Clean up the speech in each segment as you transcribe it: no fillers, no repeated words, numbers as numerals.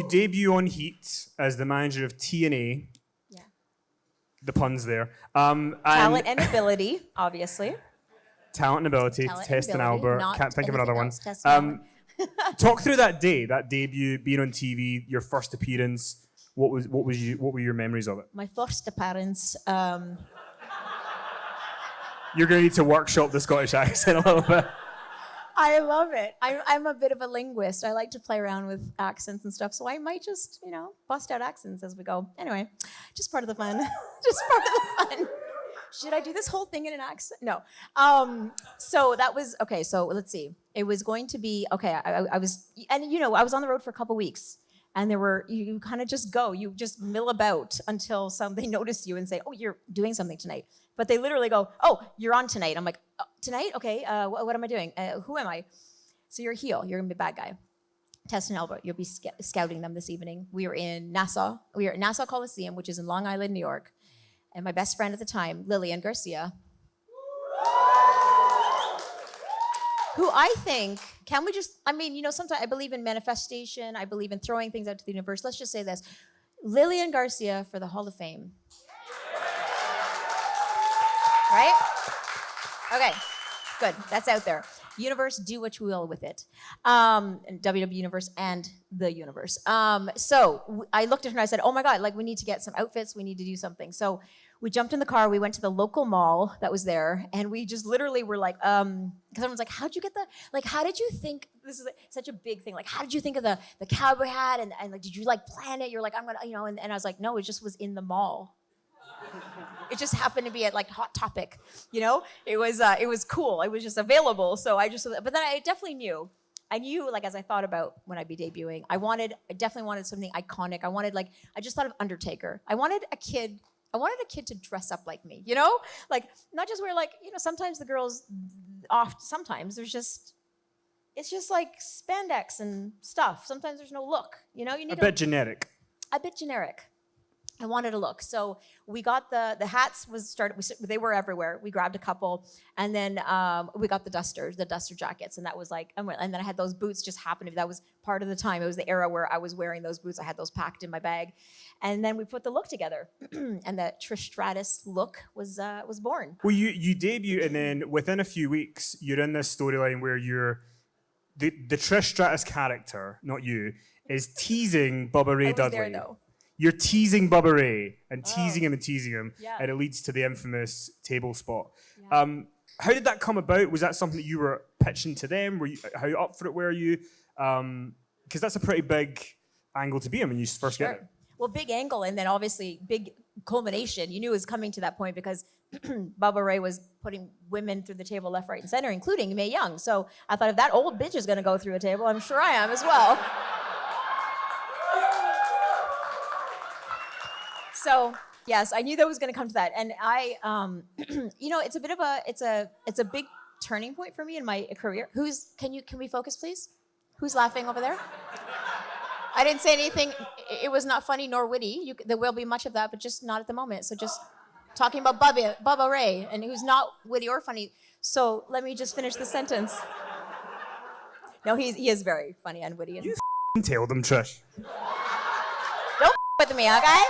debut on Heat as the manager of TNA. Yeah. The puns there. Talent and ability, obviously. Talent and ability. Talent Test and ability, Albert. not Can't think of another one. anything else. Test and Talk through that day, that debut, being on TV, your first appearance. What were your memories of it? My first appearance. You're going to need to workshop the Scottish accent a little bit. I love it. I'm a bit of a linguist. I like to play around with accents and stuff, so I might just, bust out accents as we go. Anyway, just part of the fun. Just part of the fun. Should I do this whole thing in an accent? No. So that was, okay, so let's see. It was going to be, okay, I was on the road for a couple weeks, and you kind of just go. You just mill about until they notice you and say, oh, you're doing something tonight. But they literally go, oh, you're on tonight. I'm like, oh, tonight? Okay, what am I doing? Who am I? So you're a heel. You're going to be a bad guy. Tess and Albert, you'll be scouting them this evening. We were in Nassau. We were at Nassau Coliseum, which is in Long Island, New York. And my best friend at the time, Lillian Garcia, who I think, sometimes I believe in manifestation. I believe in throwing things out to the universe. Let's just say this. Lillian Garcia for the Hall of Fame. Right? Okay, good. That's out there. Universe, do what you will with it. And WWE Universe and the universe. So I looked at her and I said, oh my God, we need to get some outfits. We need to do something. So we jumped in the car. We went to the local mall that was there. And we just literally were like, because everyone's like, how'd you get how did you think, this is such a big thing. How did you think of the cowboy hat? And did you plan it? You're like, I'm going to, and I was like, no, it just was in the mall. It just happened to be at Hot Topic, It was cool. It was just available. So but then I definitely knew. I knew, as I thought about when I'd be debuting, I definitely wanted something iconic. I just thought of Undertaker. I wanted a kid to dress up like me, not just wear sometimes the girls sometimes it's just spandex and stuff. Sometimes there's no look, you need a bit generic. A bit generic. I wanted a look. So we got the hats they were everywhere. We grabbed a couple, and then we got the duster jackets, and that was and then I had those boots just happened to, that was part of the time. It was the era where I was wearing those boots. I had those packed in my bag. And then we put the look together, and the Trish Stratus look was born. Well, you debut, and then within a few weeks, you're in this storyline where you're, the Trish Stratus character, not you, is teasing Bubba Ray Dudley. There, though. You're teasing Bubba Ray and teasing him, yeah. and it leads to the infamous table spot. Yeah. How did that come about? Was that something that you were pitching to them? How up for it were you? Because that's a pretty big angle to be in when you first get it. Well, big angle, and then obviously big culmination. You knew it was coming to that point because Bubba Ray was putting women through the table left, right, and center, including Mae Young. So I thought if that old bitch is going to go through a table, I'm sure I am as well. So yes, I knew that was going to come to that, and I, it's a bit of it's a big turning point for me in my career. Can we focus, please? Who's laughing over there? I didn't say anything. It was not funny nor witty. There will be much of that, but just not at the moment. So just talking about Bubba Ray, and who's not witty or funny. So let me just finish the sentence. No, he is very funny and witty. And you tailed him, Trish. Don't with me, okay?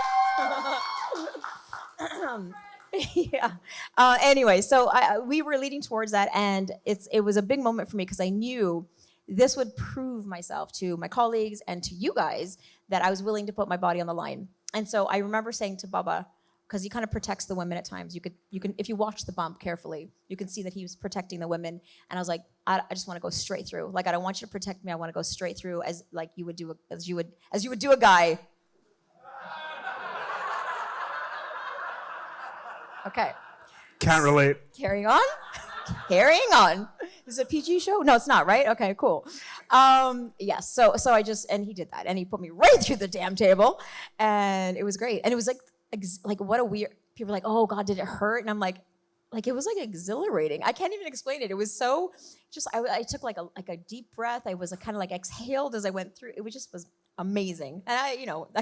Yeah. Anyway, so we were leading towards that, and it was a big moment for me because I knew this would prove myself to my colleagues and to you guys that I was willing to put my body on the line. And so I remember saying to Bubba, because he kind of protects the women at times. You can if you watch the bump carefully, you can see that he was protecting the women. And I was like, I just want to go straight through. I don't want you to protect me. I want to go straight through as you would do a guy. Okay. Can't relate. Carrying on. Is it a PG show? No, it's not, right? Okay, cool. Yes, so and he did that, and he put me right through the damn table, and it was great. And it was like what a weird, people were like, oh God, did it hurt? And I'm like it was exhilarating. I can't even explain it. It was so, I took a deep breath. I was kind of exhaled as I went through. It was amazing. And I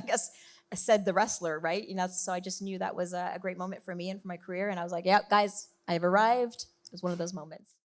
guess I said the wrestler, right? So I just knew that was a great moment for me and for my career. And I was like, yeah, guys, I've arrived. It was one of those moments.